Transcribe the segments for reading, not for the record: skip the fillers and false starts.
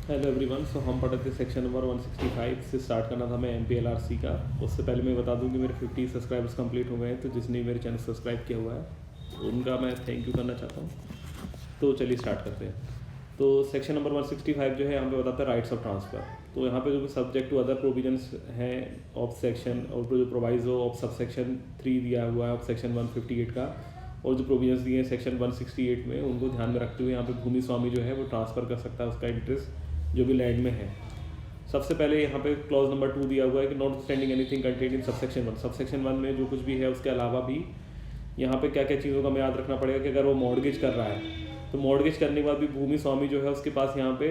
Hello everyone. सो हम पढ़ते थे सेक्शन नंबर 165 से स्टार्ट करना था हमें MPLRC का। उससे पहले मैं बता दूं कि मेरे 50 सब्सक्राइबर्स कंप्लीट हो गए हैं, तो जिसने मेरे चैनल सब्सक्राइब किया हुआ है उनका मैं थैंक यू करना चाहता हूँ। तो चलिए स्टार्ट करते हैं। तो सेक्शन नंबर 165 जो है यहाँ पे बताता है राइट्स ऑफ ट्रांसफ़र। तो यहाँ पे जो सब्जेक्ट टू अदर प्रोविजंस हैं ऑफ सेक्शन और जो प्रोवाइजो ऑफ सब सेक्शन 3 दिया हुआ है ऑफ सेक्शन 158 का, और जो प्रोविजंस दिए हैं सेक्शन 168 में, उनको ध्यान में रखते हुए यहाँ पे भूमि स्वामी जो है वो ट्रांसफ़र कर सकता है उसका इंटरेस्ट जो भी लैंड में है। सबसे पहले यहाँ पे क्लॉज नंबर 2 दिया हुआ है कि not standing anything contained in subsection 1। Subsection 1 में जो कुछ भी है उसके अलावा भी यहाँ पे क्या क्या चीज़ों का हमें याद रखना पड़ेगा कि अगर वो मॉर्गेज कर रहा है तो मॉर्गेज करने के बाद भी भूमि स्वामी जो है उसके पास यहाँ पे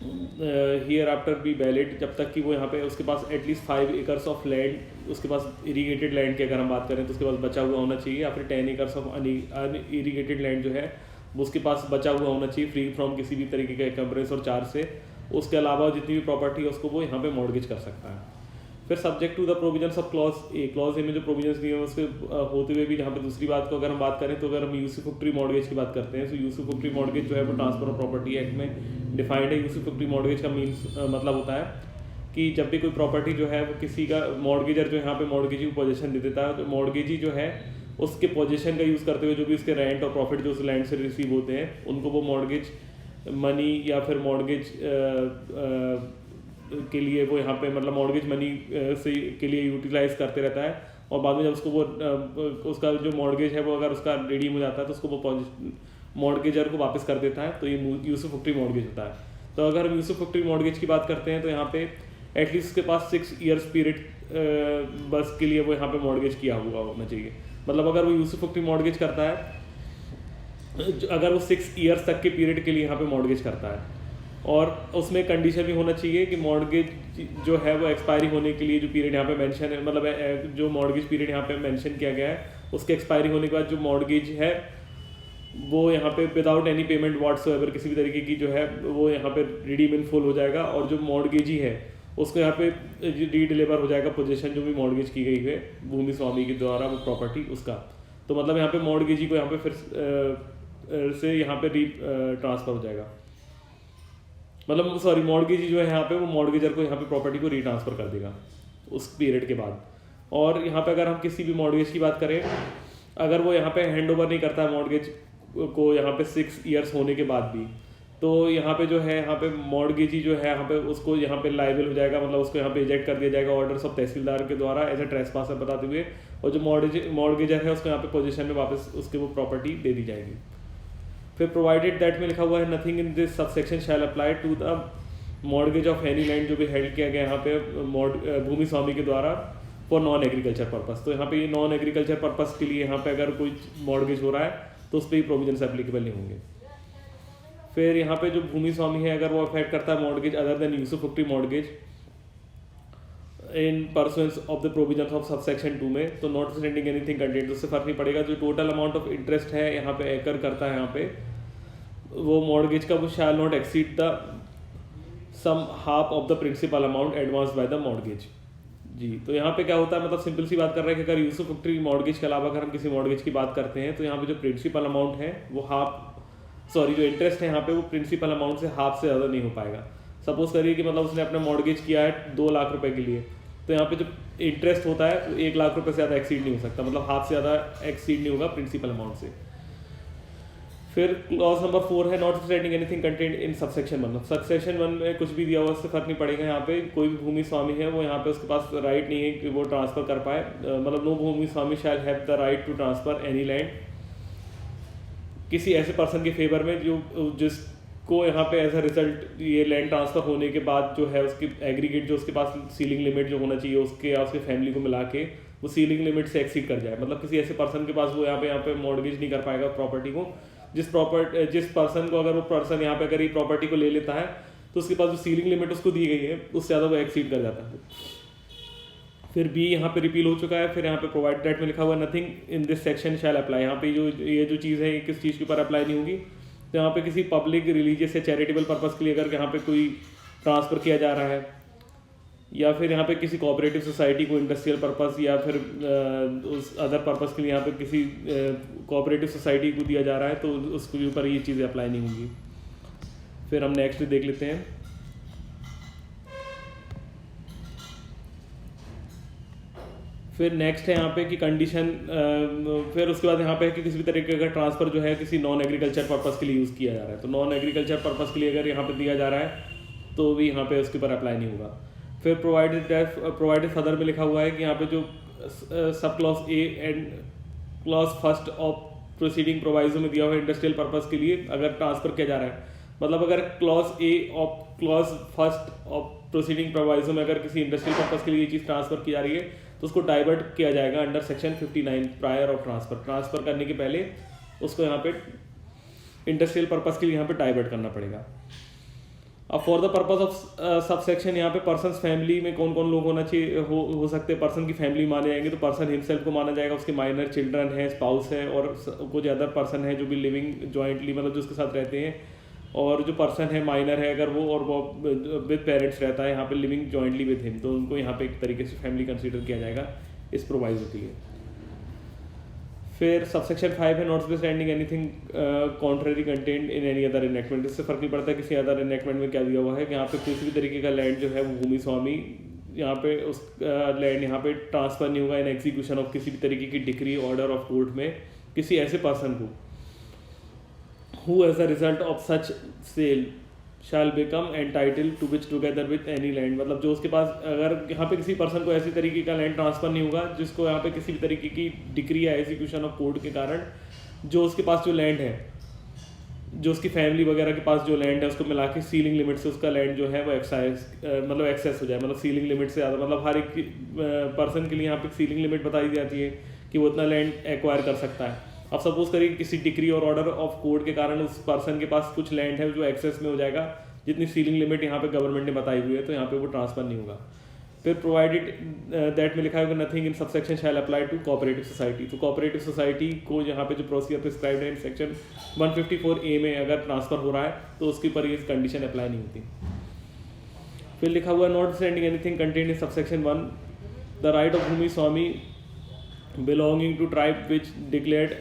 हियर आफ्टर बी वैलिड, जब तक कि वो यहाँ पे उसके पास एटलीस्ट 5 एकर्स ऑफ लैंड, उसके पास इरीगेटेड लैंड की अगर हम बात करें तो उसके पास बचा हुआ होना चाहिए, या फिर 10 एकर्स ऑफ इरीगेटेड लैंड जो है वो उसके पास बचा हुआ होना चाहिए फ्री फ्रॉम किसी भी तरीके के एनकम्बरेंस और चार्ज से। उसके अलावा जितनी भी प्रॉपर्टी है उसको वो यहाँ पे मॉर्गेज कर सकता है। फिर subject to the provisions of clause A में जो प्रोविजंस दिए हैं उसके होते हुए भी यहाँ पे दूसरी बात को अगर हम बात करें तो अगर हम यूसुफैक्टरी मॉर्गेज की बात करते हैं तो यूसुफैक्टरी मॉर्गेज जो है वो ट्रांसफर ऑफ प्रॉपर्टी एक्ट में डिफाइंड है। यूसुफैक्टरी मॉर्गेज का मीन्स मतलब होता है कि जब भी कोई प्रॉपर्टी जो है वो किसी का मॉर्गेजर जो यहाँ पे मॉर्गेजी को पोजीशन दे देता है, तो मॉर्गेजी जो है उसके पोजीशन का यूज़ करते हुए जो भी उसके रेंट और प्रॉफिट जो उस लैंड से रिसीव होते हैं उनको वो मॉर्गेज मनी या फिर मॉर्गेज के लिए वो यहाँ पे मतलब मॉर्गेज मनी से के लिए यूटिलाइज करते रहता है। और बाद में जब उसको वो उसका जो मॉर्गेज है वो अगर उसका रिडीम हो जाता है तो उसको वो मॉर्गेजर को वापस कर देता है, तो ये यूसुफैक्टरी मॉर्गेज होता है। तो अगर हम यूसुफैक्टरी मॉर्गेज की बात करते हैं तो यहाँ पे एटलीस्ट उसके पास 6 ईयर्स पीरियड बस के लिए वो यहाँ पे मॉर्गेज किया हुआ होना चाहिए। मतलब अगर वो यूसुफैक्टरी मॉर्गेज करता है, अगर वो 6 ईयर्स तक के पीरियड के लिए यहाँ पे मॉर्गेज करता है, और उसमें कंडीशन भी होना चाहिए कि मॉर्गेज जो है वो एक्सपायरी होने के लिए जो पीरियड यहाँ पे मेंशन है, मतलब जो मॉर्गेज पीरियड यहाँ पे मेंशन किया गया है उसके एक्सपायरी होने के बाद जो मॉर्गेज है वो यहाँ पे विदाउट एनी पेमेंट व्हाट्सोएवर किसी भी तरीके की जो है वो यहाँ पे रिडीम इन फुल हो जाएगा, और जो मॉर्गेजी है उसको यहाँ पे रीडिलीवर हो जाएगा पोजीशन जो भी मॉर्गेज की गई है भूमि स्वामी के द्वारा वो प्रॉपर्टी उसका। तो मतलब यहाँ पे मॉर्गेजी को यहाँ पे फिर से यहाँ पे ट्रांसफर हो जाएगा, मतलब सॉरी मॉर्गेजी जो है यहाँ पे वो मॉर्गेजर को यहाँ पे प्रॉपर्टी को रीट्रांसफर कर देगा उस पीरियड के बाद। और यहाँ पे अगर हम किसी भी मॉर्गेज की बात करें, अगर वो यहाँ पे हैंड ओवर नहीं करता है मॉर्गेज को यहाँ पे 6 ईयर्स होने के बाद भी, तो यहाँ पे जो है यहाँ पे मॉर्गेजी जो है यहाँ पे उसको यहाँ पे लाइबल हो जाएगा, मतलब उसको यहाँ पे इजेक्ट कर दिया जाएगा ऑर्डर्स ऑफ तहसीलदार के द्वारा एज ए ट्रेसपासर बताते हुए, और जो मॉर्गेजर है उसको यहाँ पे पोजीशन में वापस उसके वो प्रॉपर्टी दे दी जाएगी। फिर प्रोवाइडेड दैट में लिखा हुआ है nothing in this subsection shall apply to the mortgage of any land जो भी हेल्ड किया गया यहाँ पे भूमि स्वामी के द्वारा फॉर नॉन एग्रीकल्चर पर्पस। तो यहाँ पे ये नॉन एग्रीकल्चर पर्पस के लिए यहाँ पे अगर कोई मॉर्गेज हो रहा है तो उस पर ही प्रोविजन एप्लीकेबल नहीं होंगे। फिर यहाँ पे जो भूमि स्वामी है अगर वो अफेक्ट करता है mortgage other than usufructuary mortgage in pursuance of the provision of subsection 2 में, तो नॉट स्टैंडिंग एनीथिंग कंटेंट उससे फर्क नहीं पड़ेगा। जो टोटल अमाउंट ऑफ इंटरेस्ट है यहाँ पे एकर करता है यहाँ पे वो मॉर्गेज का वो shall not exceed the sum half of the principal amount advance by the mortgage. जी, तो यहाँ पे क्या होता है, मतलब सिंपल सी बात कर रहे हैं कि अगर यूसुफैक्टरी मॉर्गेज के अलावा अगर हम किसी मॉर्गेज की बात करते हैं तो यहाँ पे जो प्रिंसिपल अमाउंट है वो जो इंटरेस्ट है यहाँ पे वो प्रिंसिपल अमाउंट से हाफ से ज़्यादा नहीं हो पाएगा। सपोज करिए कि मतलब उसने अपना मॉर्गेज किया है 2 लाख रुपए के लिए, तो यहाँ पे जो इंटरेस्ट होता है वो 1 लाख रुपए से ज़्यादा एक्सीड नहीं हो सकता, मतलब हाफ से ज़्यादा एक्सीड नहीं होगा प्रिंसिपल अमाउंट से। फिर क्लॉज नंबर 4 है not standing anything contained in subsection 1। Subsection 1 में कुछ भी दिया हुआ उससे फर्क नहीं पड़ेगा। यहाँ पे कोई भी भूमि स्वामी है वो यहाँ पे उसके पास राइट नहीं है कि वो ट्रांसफर कर पाए, मतलब नो भूमि स्वामी shall have the right to transfer any land किसी ऐसे पर्सन के फेवर में जो जिसको यहाँ पे एज अ रिजल्ट ये लैंड ट्रांसफर होने के बाद जो है उसकी एग्रीगेट जो उसके पास सीलिंग लिमिट जो होना चाहिए उसके या उसके फैमिली को मिला के वो सीलिंग लिमिट से एक्सीड कर जाए, मतलब किसी ऐसे पर्सन के पास वो यहाँ पे मॉर्गेज नहीं कर पाएगा प्रॉपर्टी को। जिस पर्सन को अगर वो पर्सन यहाँ पे अगर ये प्रॉपर्टी को ले लेता है तो उसके पास जो सीलिंग लिमिट उसको दी गई है उससे ज़्यादा वो एक्सीड कर जाता है। फिर बी यहाँ पे रिपील हो चुका है। फिर यहाँ पे प्रोवाइड दैट में लिखा हुआ nothing in this section shall apply. यहाँ पे ये जो चीज़ है ये किस चीज़ के ऊपर अप्लाई नहीं होगी, तो यहाँ पे किसी पब्लिक रिलीजियस या चैरिटेबल पर्पज़ के लिए अगर यहाँ पे कोई ट्रांसफ़र किया जा रहा है, या फिर यहाँ पे किसी कोऑपरेटिव सोसाइटी को इंडस्ट्रियल पर्पस या फिर उस अदर पर्पस के लिए यहाँ पे किसी कोऑपरेटिव सोसाइटी को दिया जा रहा है तो उसके ऊपर ये चीज़ें अप्लाई नहीं होंगी। फिर हम नेक्स्ट देख लेते हैं। फिर नेक्स्ट है यहाँ पे कि कंडीशन, फिर उसके बाद यहाँ पे है कि किसी भी तरीके का ट्रांसफ़र जो है किसी नॉन एग्रीकल्चर पर्पज़ के लिए यूज़ किया जा रहा है, तो नॉन एग्रीकल्चर पर्पज़ के लिए अगर यहाँ पे दिया जा रहा है तो भी यहाँ पे उसके ऊपर अप्लाई नहीं होगा। फिर प्रोवाइडेड फर्दर में लिखा हुआ है कि यहाँ पे जो sub clause A and clause first of proceeding proviso में दिया हुआ है इंडस्ट्रियल पर्पज़ के लिए अगर ट्रांसफ़र किया जा रहा है, मतलब अगर clause A of clause first of proceeding proviso में अगर किसी इंडस्ट्रियल पर्पज़ के लिए ये चीज़ ट्रांसफ़र की जा रही है तो उसको डाइवर्ट किया जाएगा under section 59 prior of transfer करने के पहले उसको यहाँ पे इंडस्ट्रियल पर्पज़ के लिए यहाँ पे डाइवर्ट करना पड़ेगा। अब for the purpose of sub section यहाँ पे पर्सन फैमिली में कौन कौन लोग होना चाहिए हो सकते हैं, पर्सन की फैमिली माने जाएंगे तो पर्सन हिमसेल्फ को माना जाएगा, उसके माइनर चिल्ड्रन है, स्पाउस है और कुछ अदर पर्सन है जो भी लिविंग जॉइंटली मतलब जो उसके साथ रहते हैं, और जो पर्सन है माइनर है अगर वो और वो विद पेरेंट्स रहता है यहाँ पे लिविंग जॉइंटली विद हिम, तो उनको यहाँ पे एक तरीके से फैमिली कंसीडर किया जाएगा इस प्रोवाइजो के लिए। फिर सबसेक्शन 5 है not standing anything contrary content in any other enactment. इससे फर्क नहीं पड़ता किसी अदर इनेक्टमेंट में क्या दिया हुआ है कि यहाँ पे किसी भी तरीके का लैंड जो है वो भूमि स्वामी यहाँ पे उस लैंड यहाँ पे ट्रांसफर नहीं होगा इन एग्जीक्यूशन ऑफ किसी भी तरीके की डिक्री ऑर्डर ऑफ कोर्ट में किसी ऐसे पर्सन को who as a result of such sale shall become entitled to which together with any land, मतलब जो उसके पास अगर यहाँ पे किसी पर्सन को ऐसी तरीके का लैंड ट्रांसफ़र नहीं होगा जिसको यहाँ पे किसी भी तरीके की डिक्री या एग्जीक्यूशन ऑफ कोर्ट के कारण जो उसके पास जो लैंड है, जो उसकी फैमिली वगैरह के पास जो लैंड है उसको मिला के सीलिंग लिमिट से उसका लैंड जो है वो मतलब एक्सेस हो जाए, मतलब सीलिंग लिमिट से ज़्यादा, मतलब हर एक पर्सन के लिए यहाँ पे सीलिंग लिमिट बताई जाती है कि वो इतना लैंड एक्वायर कर सकता है। अब सपोज करिए किसी डिक्री और ऑर्डर ऑफ कोर्ट के कारण उस पर्सन के पास कुछ लैंड है जो एक्सेस में हो जाएगा जितनी सीलिंग लिमिट यहाँ पे गवर्नमेंट ने बताई हुई है, तो यहाँ पे वो ट्रांसफर नहीं होगा। फिर प्रोवाइडेड दैट में लिखा है nothing in subsection shall apply to cooperative society, तो कोऑपरेटिव सोसाइटी को यहाँ पे जो प्रोसीजर प्रिस्क्राइब्ड है इन सेक्शन 154A में अगर ट्रांसफर हो रहा है तो उसके ऊपर ये कंडीशन अप्लाई नहीं होती। फिर लिखा हुआ notwithstanding anything contained in subsection 1 the right of भूमि स्वामी belonging to tribe which declared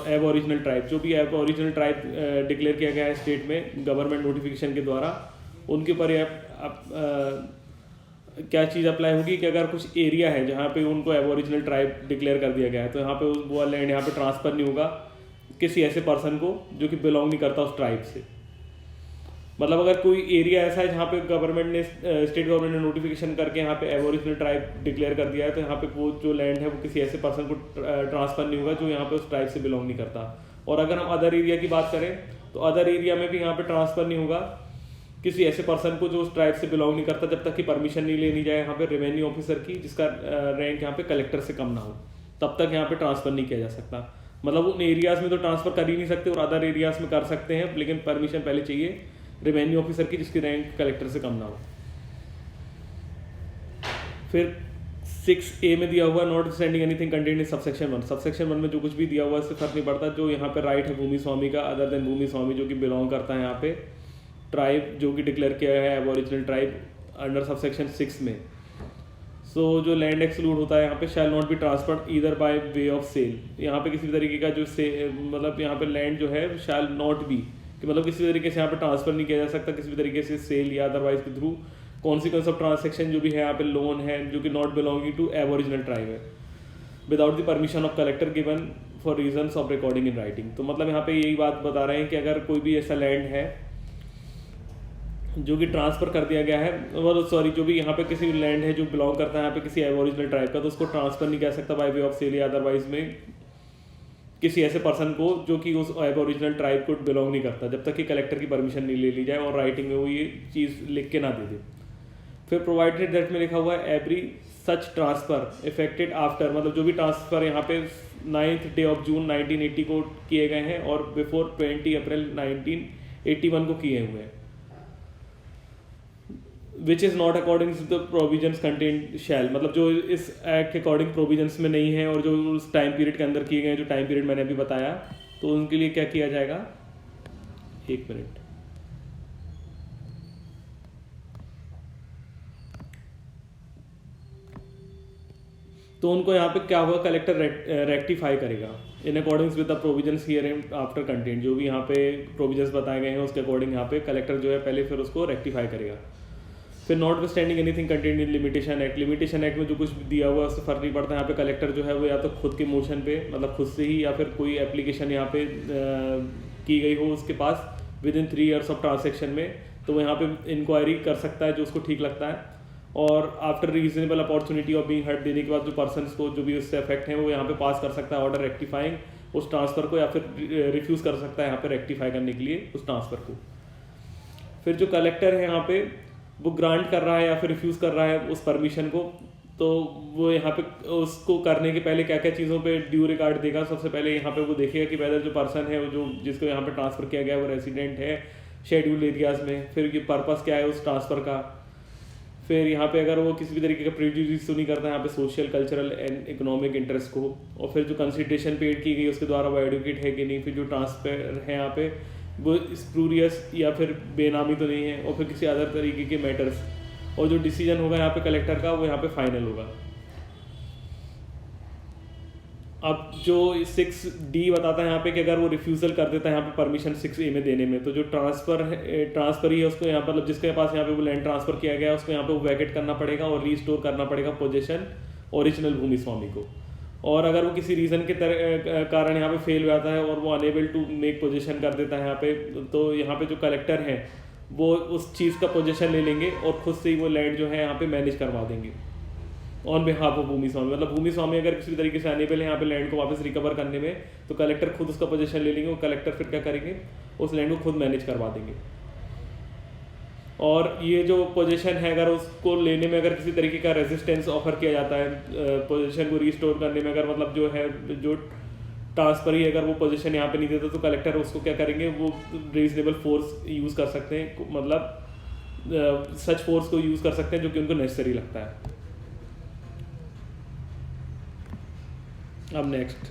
aboriginal tribe, जो भी एबोरिजिनल ट्राइब डिक्लेयर किया गया है स्टेट में गवर्नमेंट नोटिफिकेशन के द्वारा, उनके ऊपर क्या चीज़ अप्लाई होगी कि अगर कुछ एरिया है जहाँ पे उनको एबोरिजिनल ट्राइब डिक्लेयर कर दिया गया है तो यहाँ पे वो लैंड यहाँ पे ट्रांसफ़र नहीं होगा किसी ऐसे पर्सन को जो कि बिलोंग नहीं करता उस ट्राइब से। मतलब अगर कोई एरिया ऐसा है जहाँ पे गवर्नमेंट ने स्टेट गवर्नमेंट ने नोटिफिकेशन करके यहाँ पे एबोरिजिनल ट्राइब डिक्लेयर कर दिया है तो यहाँ पे वो जो लैंड है वो किसी ऐसे पर्सन को ट्रांसफ़र नहीं होगा जो यहाँ पे उस ट्राइब से बिलोंग नहीं करता। और अगर हम अदर एरिया की बात करें तो अदर एरिया में भी यहाँ पे ट्रांसफ़र नहीं होगा किसी ऐसे पर्सन को जो उस ट्राइब से बिलोंग नहीं करता जब तक कि परमिशन नहीं लेनी जाए यहाँ पे रेवेन्यू ऑफिसर की, जिसका रैंक यहाँ पे कलेक्टर से कम ना हो, तब तक यहाँ पे ट्रांसफ़र नहीं किया जा सकता। मतलब उन एरियाज़ में तो ट्रांसफ़र कर ही नहीं सकते और अदर एरियाज़ में कर सकते हैं, लेकिन परमिशन पहले चाहिए रेवेन्यू ऑफिसर की जिसकी रैंक कलेक्टर से कम ना हो। फिर 6A में दिया हुआ notwithstanding anything contained in subsection 1, subsection 1 में जो कुछ भी दिया हुआ है इससे फर्क नहीं पड़ता, जो यहाँ पे राइट है भूमि स्वामी का अदर देन भूमि स्वामी जो कि बिलोंग करता है यहाँ पे ट्राइब जो कि डिक्लेयर किया है एबोरिजिनल ट्राइब अंडर सबसेक्शन 6 में। सो जो लैंड एक्सक्लूड होता है यहाँ पे shall not be transferred either by way of sale, यहाँ पे किसी भी तरीके का जो मतलब यहाँ पे लैंड जो है शैल नॉट बी कि मतलब किसी भी तरीके से यहाँ पे ट्रांसफर नहीं किया जा सकता किसी भी तरीके से सेल या अदरवाइज के थ्रू। कॉन्सिक्वेंस ऑफ ट्रांसेक्शन जो भी है यहाँ पे लोन है जो कि not belonging to aboriginal tribe है without the permission of collector given for reasons of recording in writing. तो मतलब यहाँ पे यही बात बता रहे हैं कि अगर कोई भी ऐसा लैंड है जो कि ट्रांसफ़र कर दिया गया है, और सॉरी जो भी यहाँ पे किसी लैंड है जो बिलोंग करता है यहाँ पे किसी एबोरिजिनल ट्राइब का, तो उसको ट्रांसफ़र नहीं कर सकता बाय वे ऑफ सेल या अदरवाइज में किसी ऐसे पर्सन को जो कि उस एबोरिजिनल ट्राइब को बिलोंग नहीं करता जब तक कि कलेक्टर की परमिशन नहीं ले ली जाए और राइटिंग में वो ये चीज़ लिख के ना दे दे। फिर प्रोवाइडेड दैट में लिखा हुआ है every such transfer affected after, मतलब जो भी ट्रांसफ़र यहाँ पे 9th डे ऑफ जून 1980 को किए गए हैं और बिफोर 20 अप्रैल 1981 को किए हुए हैं, which is not according to the provisions content shall, मतलब जो इस एक्ट के अकॉर्डिंग प्रोविजंस में नहीं है और जो उस टाइम पीरियड के अंदर किए गए जो टाइम पीरियड मैंने अभी बताया, तो उनके लिए क्या किया जाएगा, एक मिनट, तो उनको यहाँ पे क्या हुआ कलेक्टर रेक्टिफाई करेगा in accordance with the provisions here and after content, जो भी यहाँ पे प्रोविजंस बताए गए हैं उसके अकॉर्डिंग यहाँ पे कलेक्टर जो है पहले फिर उसको रेक्टिफाई करेगा। फिर not withstanding anything contained in limitation act में जो कुछ दिया हुआ है उससे फर्क नहीं पड़ता। यहाँ पे कलेक्टर जो है वो या तो खुद के मोशन पे मतलब खुद से ही या फिर कोई एप्लीकेशन यहाँ पे की गई हो उसके पास within 3 years of transaction में, तो वो यहाँ पे इंक्वायरी कर सकता है जो उसको ठीक लगता है। और after reasonable opportunity of being heard देने के बाद जो पर्सन्स को जो भी उससे अफेक्ट हैं वो यहाँ पे पास कर सकता है ऑर्डर रेक्टिफाइंग उस ट्रांसफ़र को, या फिर रिफ्यूज़ कर सकता है यहाँ पे रेक्टिफाई करने के लिए उस ट्रांसफ़र को। फिर जो कलेक्टर है यहाँ पे वो ग्रांट कर रहा है या फिर रिफ्यूज़ कर रहा है उस परमिशन को, तो वो यहाँ पे उसको करने के पहले क्या क्या चीज़ों पे ड्यू रिगार्ड देगा। सबसे पहले यहाँ पे वो देखेगा कि वेदर जो पर्सन है वो जो जिसको यहाँ पे ट्रांसफ़र किया गया है वो रेसिडेंट है शेड्यूल्ड एरियाज़ में, फिर ये पर्पस क्या है उस ट्रांसफ़र का। फिर यहाँ पे अगर वो किसी भी तरीके का प्रेजुडिस तो नहीं करता है यहाँ पे social cultural and economic interest को, और फिर जो कंसिडरेशन पेड की गई उसके द्वारा वो एडवोकेट है कि नहीं, फिर जो ट्रांसफर है यहाँ पे वो स्प्रूरियस या फिर बेनामी तो नहीं है, और फिर किसी अदर तरीके के मैटर्स, और जो डिसीजन होगा यहाँ पे कलेक्टर का वो यहाँ पे फाइनल होगा। अब जो 6D बताता है यहाँ पे कि अगर वो रिफ्यूज़ल कर देता है यहाँ पे परमिशन 6A में देने में, तो जो ट्रांसफर ही है उसको यहाँ पर मतलब जिसके पास यहाँ पे वो लैंड ट्रांसफ़र किया गया है उसको यहाँ पे वो वैकेट करना पड़ेगा और रीस्टोर करना पड़ेगा पोजीशन ओरिजिनल भूमि स्वामी को। और अगर वो किसी रीज़न के कारण यहाँ पे फेल हो जाता है और वो अनेबल टू मेक पोजीशन कर देता है यहाँ पे, तो यहाँ पे जो कलेक्टर हैं वो उस चीज़ का पोजीशन ले लेंगे और खुद से ही वो लैंड जो है यहाँ पे मैनेज करवा देंगे ऑन बिहाफ ऑफ भूमि स्वामी। मतलब भूमि स्वामी अगर किसी तरीके से अनेबल है यहाँ पे लैंड को वापस रिकवर करने में, तो कलेक्टर खुद उसका पोजीशन ले लेंगे और कलेक्टर फिर क्या करेंगे उस लैंड को खुद मैनेज करवा देंगे। और ये जो पोजीशन है अगर उसको लेने में अगर किसी तरीके का रेजिस्टेंस ऑफर किया जाता है पोजीशन को रिस्टोर करने में, अगर मतलब जो है जो ट्रांसफर ही अगर वो पोजीशन यहाँ पे नहीं देता तो कलेक्टर उसको क्या करेंगे वो रीजनेबल फोर्स यूज़ कर सकते हैं, मतलब सच फोर्स को यूज़ कर सकते हैं जो कि उनको नेसेसरी लगता है। अब नेक्स्ट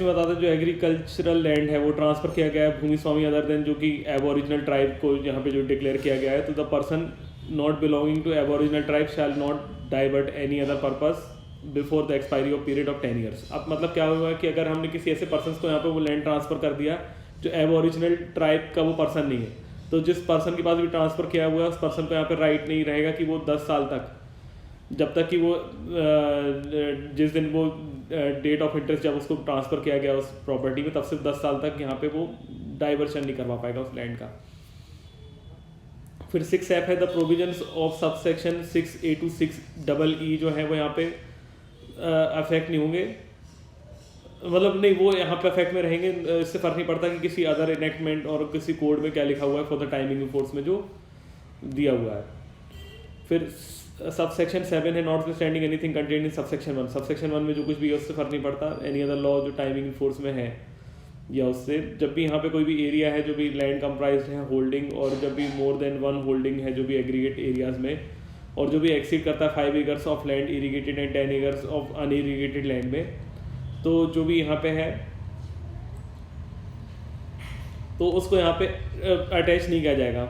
में बताते हैं जो एग्रीकल्चरल लैंड है वो ट्रांसफ़र किया गया है भूमि स्वामी अदर देन जो कि एबोरिजिनल ट्राइब को यहाँ पे जो डिक्लेयर किया गया है, तो the person not belonging to aboriginal tribe shall not divert any other purpose before the expiry of period of 10 years। अब मतलब क्या हुआ कि अगर हमने किसी ऐसे पर्सन को यहाँ पे वो लैंड ट्रांसफ़र कर दिया जो एबोरिजिनल ट्राइब का वो पर्सन नहीं है, तो जिस पर्सन के पास भी ट्रांसफ़र किया हुआ है उस पर्सन को यहाँ पे राइट नहीं रहेगा कि वो 10 साल तक, जब तक कि वो जिस दिन वो डेट ऑफ इंटरेस्ट जब उसको ट्रांसफ़र किया गया उस प्रॉपर्टी में तब से 10 साल तक यहाँ पे वो डाइवर्शन नहीं करवा पाएगा उस लैंड का। फिर 6F है the provisions of subsection 6A to 6EE जो है वो यहाँ पे अफेक्ट नहीं होंगे, मतलब नहीं वो यहाँ पे अफेक्ट में रहेंगे, इससे फ़र्क नहीं पड़ता कि किसी अदर इनेक्टमेंट और किसी कोड में क्या लिखा हुआ है फॉर द टाइमिंग फोर्स में जो दिया हुआ है। फिर सबसेक्शन 7 है not standing anything contained in subsection 1। Subsection 1 में जो कुछ भी है उससे फ़र्क नहीं पड़ता एनी अदर लॉ जो टाइमिंग फोर्स में है या उससे, जब भी यहाँ पे कोई भी एरिया है जो भी लैंड कंप्राइज है होल्डिंग, और जब भी मोर देन 1 होल्डिंग है जो भी एग्रीगेट एरियाज में, और जो भी एक्सीड करता है 5 acres of land irrigated and 10 acres of unirrigated land में, तो जो भी यहाँ पे है तो उसको यहाँ पे अटैच नहीं किया जाएगा।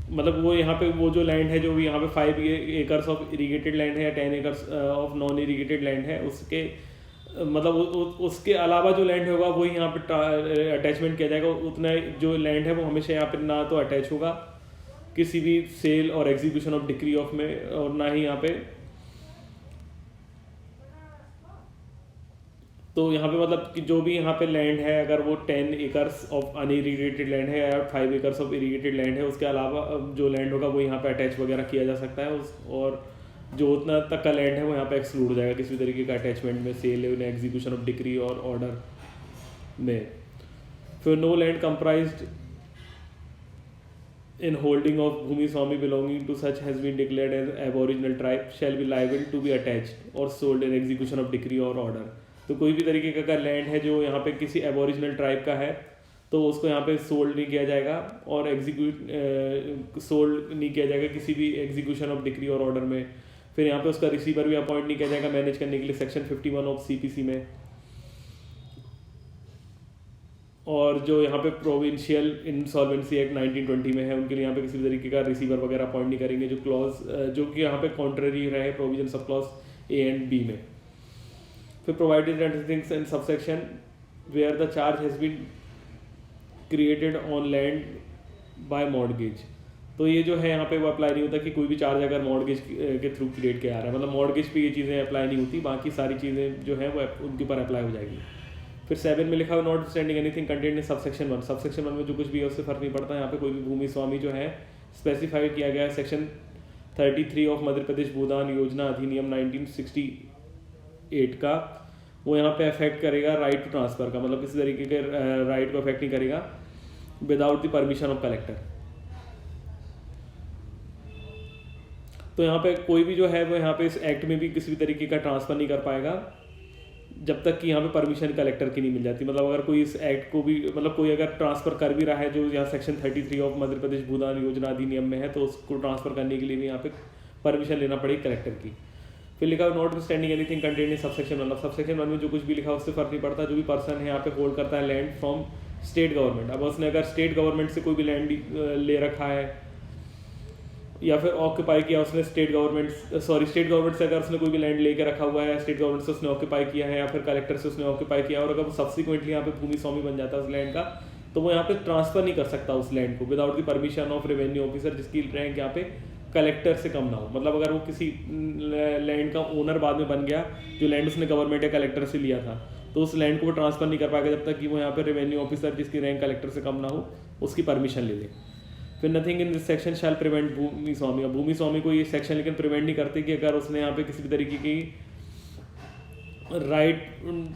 मतलब वो यहाँ पे वो जो लैंड है जो भी यहाँ पे 5 acres ऑफ इरीगेटेड लैंड है या 10 acres of non irrigated land है, उसके मतलब उसके अलावा जो लैंड होगा वही यहाँ पे अटैचमेंट किया जाएगा। उतना जो लैंड है वो हमेशा यहाँ पे ना तो अटैच होगा किसी भी सेल और एग्जीक्यूशन ऑफ डिक्री ऑफ में, और ना ही यहाँ पे, तो यहाँ पे मतलब कि जो भी यहाँ पे लैंड है अगर वो 10 acres ऑफ अनइरीगेटेड लैंड है या 5 acres ऑफ इरीगेटेड लैंड है, उसके अलावा जो लैंड होगा वो यहाँ पे अटैच वगैरह किया जा सकता है और जो उतना तक का लैंड है वो यहाँ पे एक्सक्लूड हो जाएगा किसी तरीके का अटैचमेंट में, सेल एग्जीक्यूशन ऑफ डिक्री और ऑर्डर में। फिर no land comprised in holding of Bhumi Swami belonging to such has been declared as aboriginal tribe shall be liable to be attached or sold in execution of decree or order। तो कोई भी तरीके का अगर land है जो यहाँ पे किसी एबोरिजिनल ट्राइब का है तो उसको यहाँ पे सोल्ड नहीं किया जाएगा और सोल्ड नहीं किया जाएगा किसी भी एग्जीक्यूशन ऑफ डिक्री और ऑर्डर में। फिर यहाँ पे उसका रिसीवर भी अपॉइंट नहीं किया जाएगा मैनेज करने के लिए सेक्शन 51 ऑफ CPC में। और जो यहाँ पे प्रोविंशियल इंसॉल्वेंसी एक्ट 1920 में है, उनके लिए यहाँ पे किसी भी तरीके का रिसीवर वगैरह अपॉइंट नहीं करेंगे जो क्लॉज जो कि यहाँ पे कॉन्ट्ररी रहे provision of clause A and B में। फिर provided things in subsection where the charge has been created on land by mortgage. तो ये जो है यहाँ पे वो अप्लाई नहीं होता कि कोई भी चार्ज अगर मॉर्गेज के थ्रू क्रिएट किया आ रहा है, मतलब मॉर्गेज पे ये चीज़ें अप्लाई नहीं होती, बाकी सारी चीज़ें जो है वो उनके ऊपर अप्लाई हो जाएगी। फिर 7 में लिखा हुआ notwithstanding anything contained in subsection 1। Subsection 1 में जो कुछ भी है उससे फर्क नहीं पड़ता। यहाँ पे कोई भी भूमि स्वामी जो है स्पेसिफाइड किया गया है सेक्शन 33 ऑफ मध्य प्रदेश भूदान योजना अधिनियम 1968 का, वो यहाँ पे अफेक्ट करेगा राइट टू ट्रांसफर का, मतलब किसी तरीके के राइट को अफेक्ट नहीं करेगा without the permission of collector. तो यहाँ पे कोई भी जो है वो यहाँ पे इस एक्ट में भी किसी भी तरीके का ट्रांसफर नहीं कर पाएगा जब तक कि यहाँ पे परमिशन कलेक्टर की नहीं मिल जाती। मतलब अगर कोई इस एक्ट को भी, मतलब कोई अगर ट्रांसफर कर भी रहा है जो यहाँ सेक्शन 33 ऑफ मध्य प्रदेश भूदान योजना अधिनियम में है, तो उसको ट्रांसफर करने के लिए भी यहाँ पे परमिशन लेना पड़ेगी कलेक्टर की। फिर लिखा not standing anything contained in subsection 1। Subsection 1 में जो कुछ भी लिखा उससे फर्क नहीं पड़ता। जो भी पर्सन है यहाँ पे होल्ड करता है लैंड फ्रॉम स्टेट गवर्नमेंट, अब उसने अगर स्टेट गवर्नमेंट से कोई भी लैंड ले रखा है या फिर ऑक्यूपाई किया उसने स्टेट गवर्नमेंट से अगर उसने कोई भी लैंड लेके रखा हुआ है, स्टेट गवर्नमेंट से उसने ऑक्यूपाई किया है या फिर कलेक्टर से उसने ऑक्यूपाई किया, और अगर वो सब्सिक्वेंटली यहाँ पे भूमि स्वामी बन जाता है उस लैंड का, तो वो यहाँ पे ट्रांसफर नहीं कर सकता उस लैंड को without the permission of revenue officer, जिसकी रैंक यहाँ पे कलेक्टर से कम ना हो। मतलब अगर वो किसी लैंड का ओनर बाद में बन गया, जो लैंड उसने गवर्नमेंट या कलेक्टर से लिया था, तो उस लैंड को वो ट्रांसफर नहीं कर पाएगा जब तक कि वो यहाँ पे रेवेन्यू ऑफिसर जिसकी रैंक कलेक्टर से कम ना हो उसकी परमिशन ले ले। फिर nothing in this section shall prevent भूमि स्वामी। अब भूमि स्वामी को ये सेक्शन लेकिन प्रिवेंट नहीं करते कि अगर उसने यहाँ पे किसी भी तरीके की राइट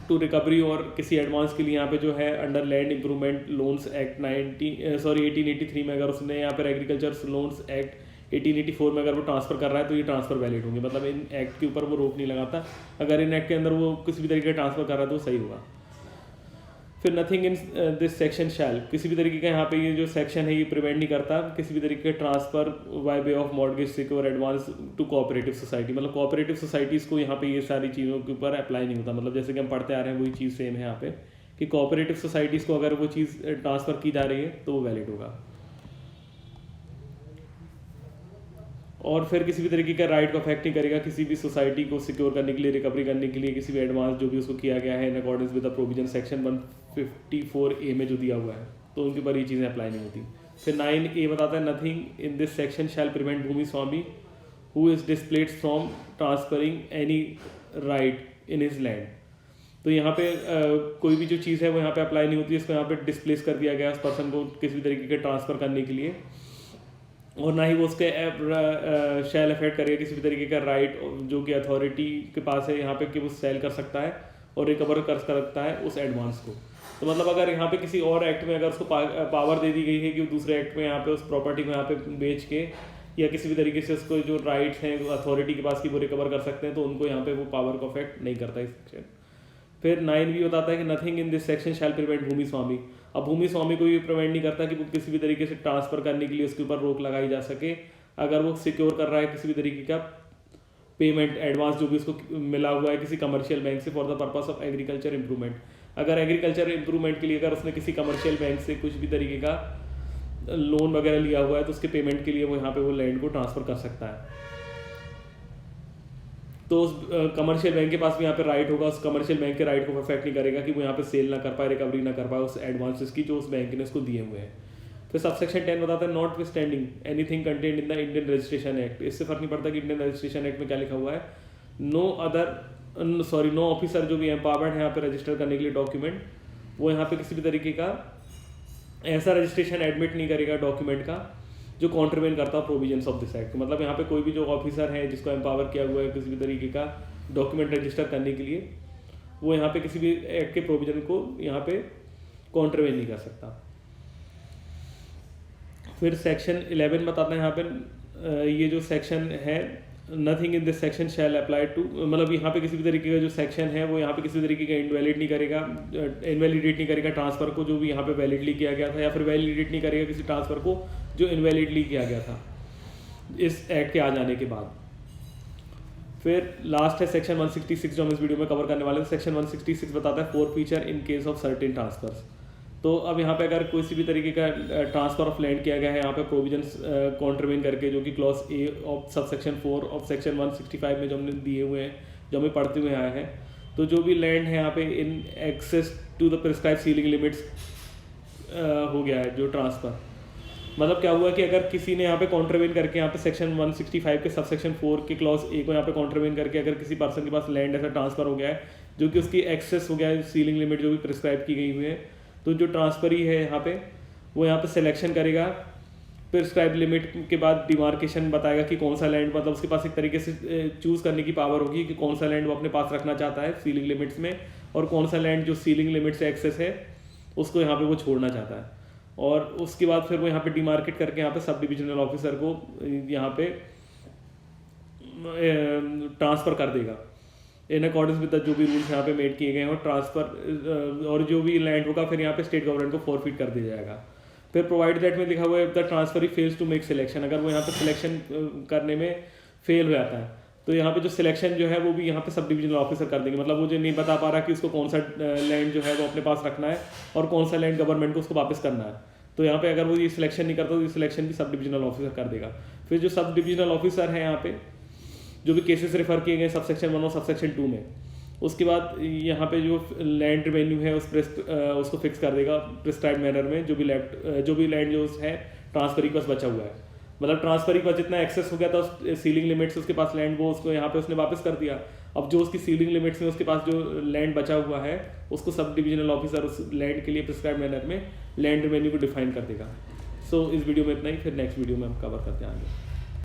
टू रिकवरी और किसी एडवांस के लिए यहाँ पे जो है under land improvement loans act 1883 में अगर उसने यहाँ पर एग्रीकल्चर लोन्स एक्ट 1884 में अगर वो ट्रांसफर कर रहा है तो ये ट्रांसफर वैलिड होंगे। मतलब इन एक्ट के ऊपर वो रोक नहीं लगाता, अगर इन एक्ट के अंदर वो किसी भी तरीके का ट्रांसफर कर रहा है तो सही होगा। फिर नथिंग इन दिस सेक्शन शैल, किसी भी तरीके का यहाँ पे ये जो सेक्शन है ये प्रिवेंट नहीं करता किसी भी तरीके का transfer by way of mortgage secure advance to cooperative society. मतलब कोऑपरेटिव सोसाइटीज़ को यहाँ पे ये सारी चीज़ों के ऊपर अप्लाई नहीं होता। मतलब जैसे कि हम पढ़ते आ रहे हैं वही चीज़ सेम है यहाँ पे कि कोऑपरेटिव सोसाइटीज़ को अगर वो चीज़ ट्रांसफ़र की जा रही है तो वो वैलिड होगा। और फिर किसी भी तरीके का राइट को अफेक्ट नहीं करेगा किसी भी सोसाइटी को सिक्योर करने के लिए, रिकवरी करने के लिए किसी भी एडवांस जो भी उसको किया गया है in accordance with the provision section 154A में जो दिया हुआ है, तो उनके ऊपर ये चीज़ें अप्लाई नहीं होती। फिर 9A बताता है nothing in this section shall prevent भूमि स्वामी who is displaced from transferring any right in his land. तो यहाँ पे कोई भी जो चीज़ है वो यहाँ पे अप्लाई नहीं होती, इसको यहाँ पे डिस्प्लेस कर दिया गया उस पर्सन को किसी भी तरीके के ट्रांसफ़र करने के लिए, और ना ही वो उसके शैल अफेक्ट करेगा किसी भी तरीके का राइट जो कि अथॉरिटी के पास है यहाँ पे कि वो सेल कर सकता है और रिकवर कर सकता है उस एडवांस को। तो मतलब अगर यहाँ पे किसी और एक्ट में अगर उसको पावर दे दी गई है कि वो दूसरे एक्ट में यहाँ पे उस प्रॉपर्टी को यहाँ पे बेच के या किसी भी तरीके से उसको जो राइट्स हैं अथॉरिटी के पास की वो रिकवर कर सकते हैं, तो उनको यहाँ पे वो पावर को अफेक्ट नहीं करता इस सेक्शन। फिर 9 भी बताता है कि nothing in this section shall prevent भूमि स्वामी। अब भूमि स्वामी को ये प्रिवेंट नहीं करता कि वो किसी भी तरीके से ट्रांसफ़र करने के लिए उसके ऊपर रोक लगाई जा सके अगर वो सिक्योर कर रहा है किसी भी तरीके का पेमेंट एडवांस जो भी उसको मिला हुआ है किसी कमर्शियल बैंक से for the purpose of agriculture improvement. अगर एग्रीकल्चर इंप्रूवमेंट के लिए अगर उसने किसी कमर्शियल बैंक से कुछ भी तरीके का लोन वगैरह लिया हुआ है तो उसके पेमेंट के लिए वो यहाँ पे वो लैंड को ट्रांसफ़र कर सकता है। तो उस कमर्शियल बैंक के पास भी यहाँ पे राइट होगा, उस कमर्शियल बैंक के राइट को अफेक्ट नहीं करेगा कि वो यहाँ पे सेल ना कर पाए, रिकवरी ना कर पाए उस एडवांसेस की जो उस बैंक ने उसको दिए हुए हैं। फिर सबसेक्शन 10 बताता है not withstanding anything contained in the Indian registration act. इससे फर्क नहीं पड़ता कि इंडियन रजिस्ट्रेशन एक्ट में क्या लिखा हुआ है। नो ऑफिसर जो भी एम्पावर्ड है यहाँ पे रजिस्टर करने के लिए डॉक्यूमेंट, वो यहाँ पे किसी भी तरीके का ऐसा रजिस्ट्रेशन एडमिट नहीं करेगा डॉक्यूमेंट का जो कॉन्ट्रीवेन करता है प्रोविजंस ऑफ दिस एक्ट। मतलब यहाँ पे कोई भी जो ऑफिसर है जिसको एम्पावर किया हुआ है किसी भी तरीके का डॉक्यूमेंट रजिस्टर करने के लिए, वो यहाँ पे किसी भी एक्ट के प्रोविजन को यहाँ पे कॉन्ट्रीवेन नहीं कर सकता। फिर सेक्शन 11 बताते हैं यहाँ पे ये जो सेक्शन है nothing in this section shall apply to, मतलब यहाँ पे किसी भी तरीके का जो सेक्शन है वो यहाँ पे किसी भी तरीके का इनवैलिडेट नहीं करेगा ट्रांसफ़र को जो भी यहाँ पे वैलिडली किया गया था, या फिर वैलिडेट नहीं करेगा किसी ट्रांसफ़र को जो इनवैलिडली किया गया था इस एक्ट के आ जाने के बाद। फिर लास्ट है सेक्शन 166 जो हम इस वीडियो में कवर करने वाले हैं। सेक्शन 166 बताता है forfeiture in case of certain transfers. तो अब यहाँ पे अगर किसी भी तरीके का ट्रांसफर ऑफ लैंड किया गया है यहाँ पे प्रोविजंस कॉन्ट्रीब्यूट करके, जो कि clause A of sub section 4 of section 165 में जो हमने दिए हुए हैं, जो हमें पढ़ते हुए आए हैं, तो जो भी लैंड है यहाँ पे in excess to the prescribe ceiling limits हो गया है जो ट्रांसफ़र। मतलब क्या हुआ कि अगर किसी ने यहाँ पे कॉन्ट्रीब्यूट करके यहाँ पे सेक्शन 165 के सब सेक्शन 4 के क्लॉज ए को यहाँ पे कॉन्ट्रीब्यूट करके अगर किसी पर्सन के पास लैंड ऐसा ट्रांसफ़र हो गया है जो कि उसकी एक्सेस हो गया है सीलिंग लिमिट जो भी प्रिस्क्राइब की गई हुई है, तो जो ट्रांसफरी है यहाँ पे वो यहाँ पे सिलेक्शन करेगा प्रिस्क्राइब लिमिट के बाद डिमार्केशन बताएगा कि कौन सा लैंड, मतलब उसके पास एक तरीके से चूज़ करने की पावर होगी कि कौन सा लैंड वो अपने पास रखना चाहता है सीलिंग लिमिट्स में, और कौन सा लैंड जो सीलिंग लिमिट से एक्सेस है उसको यहाँ पे वो छोड़ना चाहता है। और उसके बाद फिर वो यहाँ पे डिमार्केट करके यहाँ पे सब डिविजनल ऑफिसर को यहाँ पे ट्रांसफ़र कर देगा इन अकॉर्डेंस विद जो भी रूल्स यहाँ पे मेड किए गए हैं, और ट्रांसफ़र और जो भी लैंड होगा फिर यहाँ पे स्टेट गवर्नमेंट को फॉरफिट कर दिया जाएगा। फिर प्रोवाइड दैट में लिखा हुआ है the transfer fails to make selection, अगर वो यहाँ पे सिलेक्शन करने में फेल हो जाता है तो यहाँ पे जो सिलेक्शन जो है वो भी यहाँ पे सब डिविजनल ऑफिसर कर देंगे। मतलब वो जो नहीं बता पा रहा कि उसको कौन सा लैंड जो है वो अपने पास रखना है और कौन सा लैंड गवर्नमेंट को उसको वापस करना है, तो यहाँ पे अगर वो ये सिलेक्शन नहीं करता तो ये सिलेक्शन भी सब डिविजनल ऑफिसर कर देगा। फिर जो सब डिविजनल ऑफिसर है यहाँ पे जो भी केसेस रेफर किए गए सब सेक्शन 1 और सब सेक्शन 2 में, उसके बाद यहाँ पे जो लैंड रेवेन्यू है उसको फिक्स कर देगा प्रिस्क्राइब मैनर में, जो भी लैंड जो है ट्रांसफरी के पास बचा हुआ है, मतलब ट्रांसफरी के पास जितना एक्सेस हो गया था सीलिंग लिमिट से उसके पास लैंड वो उसको यहाँ पे उसने वापस कर दिया। अब जो उसकी सीलिंग लिमिट्स में उसके पास जो लैंड बचा हुआ है उसको सब डिविजनल ऑफिसर उस लैंड के लिए प्रिस्क्राइब मैनर में लैंड रेवेन्यू को डिफाइन कर देगा। सो इस वीडियो में इतना ही, फिर नेक्स्ट वीडियो में हम कवर करते आएंगे।